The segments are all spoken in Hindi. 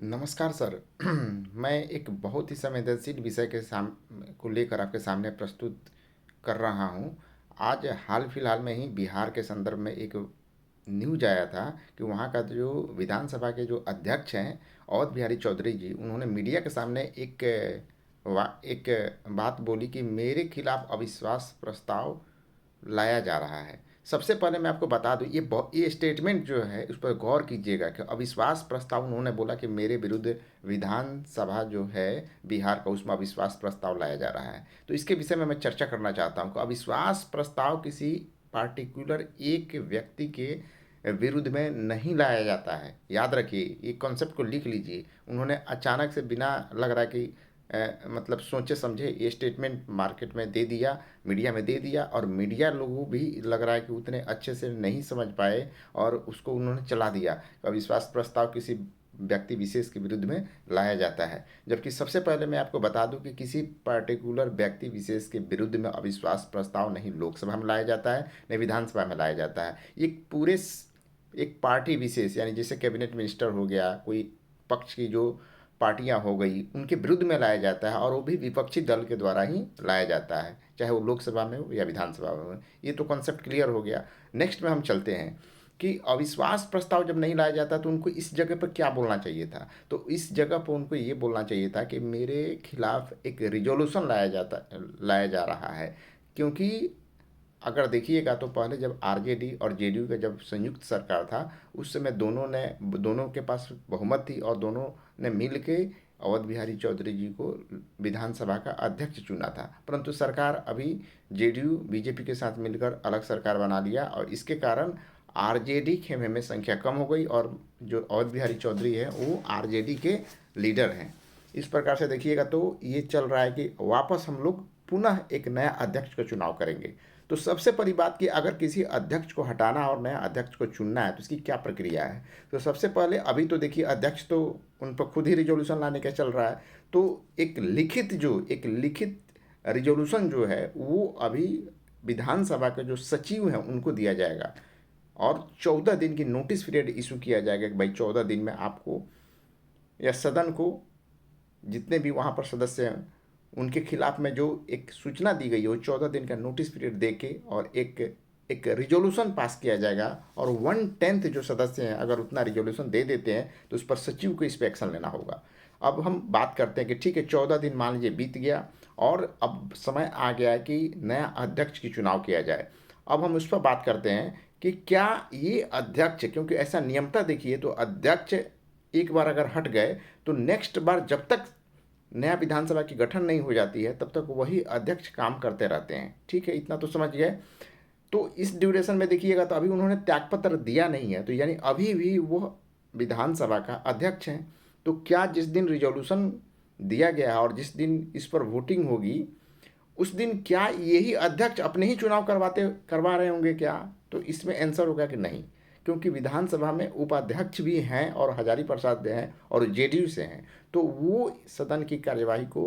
नमस्कार सर। मैं एक बहुत ही संवेदनशील विषय के साम को लेकर आपके सामने प्रस्तुत कर रहा हूँ। आज हाल-फिलहाल में ही बिहार के संदर्भ में एक न्यूज़ आया था कि वहाँ का जो विधानसभा के जो अध्यक्ष हैं, अवध बिहारी चौधरी जी, उन्होंने मीडिया के सामने एक बात बोली कि मेरे खिलाफ अविश्वास प्रस्ताव लाया जा रहा है। सबसे पहले मैं आपको बता दूँ, ये स्टेटमेंट जो है उस पर गौर कीजिएगा कि अविश्वास प्रस्ताव उन्होंने बोला कि मेरे विरुद्ध विधानसभा जो है बिहार का, उसमें अविश्वास प्रस्ताव लाया जा रहा है। तो इसके विषय में मैं चर्चा करना चाहता हूँ कि अविश्वास प्रस्ताव किसी पार्टिकुलर एक व्यक्ति के विरुद्ध में नहीं लाया जाता है। याद रखिए, ये कॉन्सेप्ट को लिख लीजिए। उन्होंने अचानक से बिना लग रहा है कि मतलब सोचे समझे ये स्टेटमेंट मार्केट में दे दिया, मीडिया में दे दिया, और मीडिया लोगों भी लग रहा है कि उतने अच्छे से नहीं समझ पाए और उसको उन्होंने चला दिया। अविश्वास प्रस्ताव किसी व्यक्ति विशेष के विरुद्ध में लाया जाता है, जबकि सबसे पहले मैं आपको बता दूं कि किसी पर्टिकुलर व्यक्ति विशेष के विरुद्ध में अविश्वास प्रस्ताव नहीं लोकसभा में लाया जाता है, नहीं विधानसभा में लाया जाता है। ये एक पार्टी विशेष, यानी जैसे कैबिनेट मिनिस्टर हो गया, कोई पक्ष की जो पार्टियां हो गई, उनके विरुद्ध में लाया जाता है, और वो भी विपक्षी दल के द्वारा ही लाया जाता है, चाहे वो लोकसभा में हो या विधानसभा में हो। ये तो कॉन्सेप्ट क्लियर हो गया। नेक्स्ट में हम चलते हैं कि अविश्वास प्रस्ताव जब नहीं लाया जाता तो उनको इस जगह पर क्या बोलना चाहिए था। तो इस जगह पर उनको ये बोलना चाहिए था कि मेरे खिलाफ एक रिजोल्यूशन लाया जा रहा है। क्योंकि अगर देखिएगा तो पहले जब आरजेडी और जेडीयू का जब संयुक्त सरकार था, उस समय दोनों के पास बहुमत थी, और दोनों ने मिल के अवध बिहारी चौधरी जी को विधानसभा का अध्यक्ष चुना था। परंतु सरकार अभी जेडीयू बीजेपी के साथ मिलकर अलग सरकार बना लिया, और इसके कारण आरजेडी खेमे में संख्या कम हो गई, और जो अवध बिहारी चौधरी है वो आरजेडी के लीडर हैं। इस प्रकार से देखिएगा तो ये चल रहा है कि वापस हम लोग पुनः एक नया अध्यक्ष का चुनाव करेंगे। तो सबसे पहली बात कि अगर किसी अध्यक्ष को हटाना और नया अध्यक्ष को चुनना है तो इसकी क्या प्रक्रिया है। तो सबसे पहले अभी तो देखिए, अध्यक्ष तो उन पर खुद ही रिजोल्यूशन लाने का चल रहा है। तो एक लिखित रिजोल्यूशन जो है वो अभी विधानसभा के जो सचिव हैं उनको दिया जाएगा, और 14 दिन की नोटिस पीरियड इशू किया जाएगा कि भाई 14 दिन में आपको या सदन को, जितने भी वहाँ पर सदस्य हैं, उनके खिलाफ में जो एक सूचना दी गई है वो 14 दिन का नोटिस पीरियड दे के, और एक एक रिजोल्यूशन पास किया जाएगा। और 1/10 जो सदस्य हैं अगर उतना रिजोल्यूशन दे देते हैं तो उस पर सचिव को इस पर एक्शन लेना होगा। अब हम बात करते हैं कि ठीक है, 14 दिन मान लीजिए बीत गया, और अब समय आ गया है कि नया अध्यक्ष की चुनाव किया जाए। अब हम उस पर बात करते हैं कि क्या ये अध्यक्ष, क्योंकि ऐसा नियमता देखिए, तो अध्यक्ष एक बार अगर हट गए तो नेक्स्ट बार जब तक नया विधानसभा की गठन नहीं हो जाती है तब तक वही अध्यक्ष काम करते रहते हैं। ठीक है, इतना तो समझ गए। तो इस ड्यूरेशन में देखिएगा तो अभी उन्होंने त्यागपत्र दिया नहीं है, तो यानी अभी भी वो विधानसभा का अध्यक्ष हैं। तो क्या जिस दिन रिजोल्यूशन दिया गया है और जिस दिन इस पर वोटिंग होगी, उस दिन क्या यही अध्यक्ष अपने ही चुनाव करवा रहे होंगे क्या? तो इसमें आंसर होगा कि नहीं, क्योंकि विधानसभा में उपाध्यक्ष भी हैं और हजारी प्रसाद हैं और जेडीयू से हैं। तो वो सदन की कार्यवाही को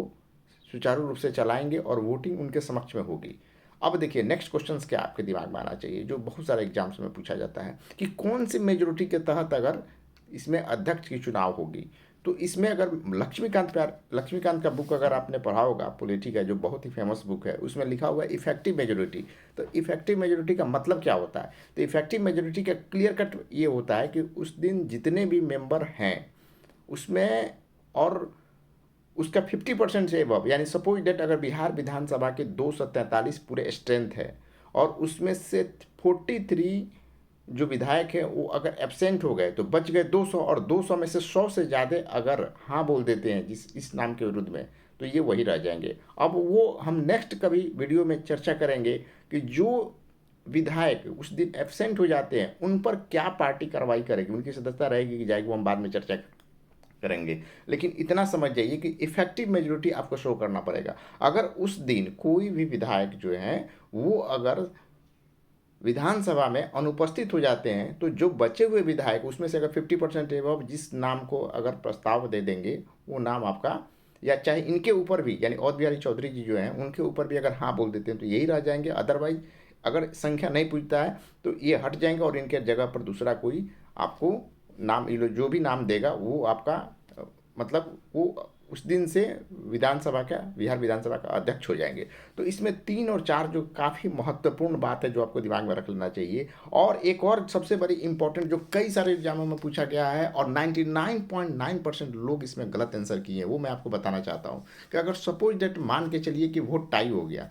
सुचारू रूप से चलाएंगे और वोटिंग उनके समक्ष में होगी। अब देखिए, नेक्स्ट क्वेश्चन क्या आपके दिमाग में आना चाहिए, जो बहुत सारे एग्जाम्स में पूछा जाता है कि कौन सी मेजोरिटी के तहत अगर इसमें अध्यक्ष की चुनाव होगी। तो इसमें अगर लक्ष्मीकांत का बुक अगर आपने पढ़ा होगा, पॉलिटी का, जो बहुत ही फेमस बुक है, उसमें लिखा हुआ है इफेक्टिव मेजोरिटी। तो इफेक्टिव मेजोरिटी का मतलब क्या होता है? तो इफेक्टिव मेजोरिटी का क्लियर कट ये होता है कि उस दिन जितने भी मेंबर हैं उसमें, और उसका 50% से एबव, यानी सपोज डेट अगर बिहार विधानसभा के 243 पूरे स्ट्रेंथ है, और उसमें से 43 जो विधायक है वो अगर एब्सेंट हो गए तो बच गए 200, और 200 में से 100 से ज़्यादा अगर हाँ बोल देते हैं जिस इस नाम के विरुद्ध में, तो ये वही रह जाएंगे। अब वो हम नेक्स्ट कभी वीडियो में चर्चा करेंगे कि जो विधायक उस दिन एब्सेंट हो जाते हैं उन पर क्या पार्टी कार्रवाई करेगी, उनकी सदस्यता रहेगी कि जाएगी, वो हम बाद में चर्चा करेंगे। लेकिन इतना समझ जाइए कि इफेक्टिव मेजोरिटी आपको शो करना पड़ेगा। अगर उस दिन कोई भी विधायक जो है वो अगर विधानसभा में अनुपस्थित हो जाते हैं, तो जो बचे हुए विधायक उसमें से अगर 50% एबव जिस नाम को अगर प्रस्ताव दे देंगे, वो नाम आपका, या चाहे इनके ऊपर भी, यानी अवध बिहारी चौधरी जी जो हैं उनके ऊपर भी अगर हाँ बोल देते हैं तो यही रह जाएंगे। अदरवाइज अगर संख्या नहीं पूछता है तो ये हट जाएंगे, और इनके जगह पर दूसरा कोई आपको नाम, जो भी नाम देगा वो आपका मतलब वो उस दिन से बिहार विधानसभा का अध्यक्ष हो जाएंगे। तो इसमें 3 और 4 जो काफ़ी महत्वपूर्ण बात है जो आपको दिमाग में रख लेना चाहिए। और एक और सबसे बड़ी इंपॉर्टेंट जो कई सारे एग्जामों में पूछा गया है और 99.9% लोग इसमें गलत आंसर किए हैं, वो मैं आपको बताना चाहता हूँ कि अगर सपोज डेट मान के चलिए कि वोट टाई हो गया,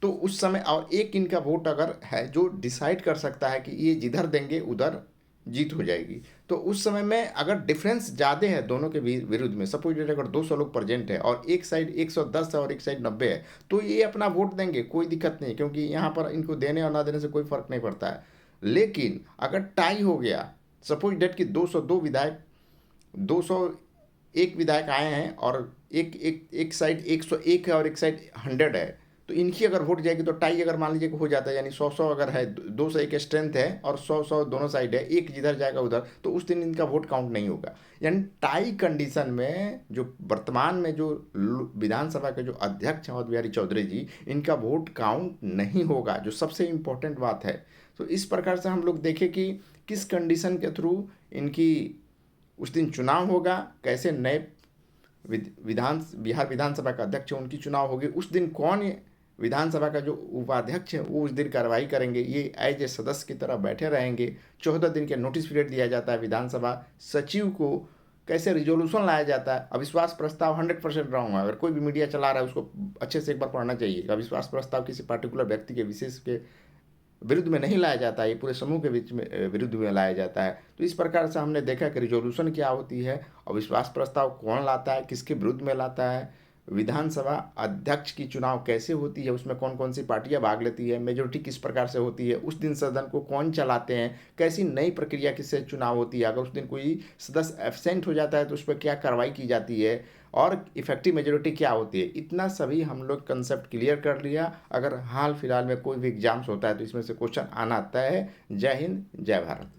तो उस समय और एक इनका वोट अगर है जो डिसाइड कर सकता है कि ये जिधर देंगे उधर जीत हो जाएगी, तो उस समय में अगर डिफरेंस ज़्यादा है दोनों के विरुद्ध में, सपोज अगर 200 लोग प्रेजेंट है और एक साइड 110 है और एक साइड 90 है, तो ये अपना वोट देंगे, कोई दिक्कत नहीं, क्योंकि यहाँ पर इनको देने और ना देने से कोई फर्क नहीं पड़ता है। लेकिन अगर टाई हो गया, सपोज डेट कि 202 विधायक 201 विधायक आए हैं और एक एक एक साइड 101 है और एक साइड 100 है, तो इनकी अगर वोट जाएगी तो टाई अगर मान लीजिए कि हो जाता है, यानी 100-100 अगर है, 201 स्ट्रेंथ है और 100-100 दोनों साइड है, एक जिधर जाएगा उधर, तो उस दिन इनका वोट काउंट नहीं होगा। यानी टाई कंडीशन में जो वर्तमान में जो विधानसभा के जो अध्यक्ष हैं अवध बिहारी चौधरी जी, इनका वोट काउंट नहीं होगा, जो सबसे इम्पोर्टेंट बात है। तो इस प्रकार से हम लोग देखें कि किस कंडीशन के थ्रू इनकी उस दिन चुनाव होगा, कैसे नए बिहार विधानसभा का अध्यक्ष उनकी चुनाव होगी, उस दिन कौन विधानसभा का जो उपाध्यक्ष है वो उस दिन कार्रवाई करेंगे, ये एज ए सदस्य की तरह बैठे रहेंगे। 14 दिन के नोटिस पीरियड दिया जाता है विधानसभा सचिव को, कैसे रिजोल्यूशन लाया जाता है। अविश्वास प्रस्ताव 100% रहूँगा, अगर कोई भी मीडिया चला रहा है उसको अच्छे से एक बार पढ़ना चाहिए। अविश्वास प्रस्ताव किसी पार्टिकुलर व्यक्ति के विशेष के विरुद्ध में नहीं लाया जाता है, ये पूरे समूह के बीच में विरुद्ध में लाया जाता है। तो इस प्रकार से हमने देखा कि रिजोल्यूशन क्या होती है, अविश्वास प्रस्ताव कौन लाता है, किसके विरुद्ध में लाता है, विधानसभा अध्यक्ष की चुनाव कैसे होती है, उसमें कौन कौन सी पार्टियां भाग लेती है, मेजोरिटी किस प्रकार से होती है, उस दिन सदन को कौन चलाते हैं, कैसी नई प्रक्रिया किससे चुनाव होती है, अगर उस दिन कोई सदस्य एब्सेंट हो जाता है तो उस पर क्या कार्रवाई की जाती है, और इफेक्टिव मेजोरिटी क्या होती है। इतना सभी हम लोग कंसेप्ट क्लियर कर लिया। अगर हाल फिलहाल में कोई भी एग्जाम्स होता है तो इसमें से क्वेश्चन आना तय है। जय हिंद, जय भारत।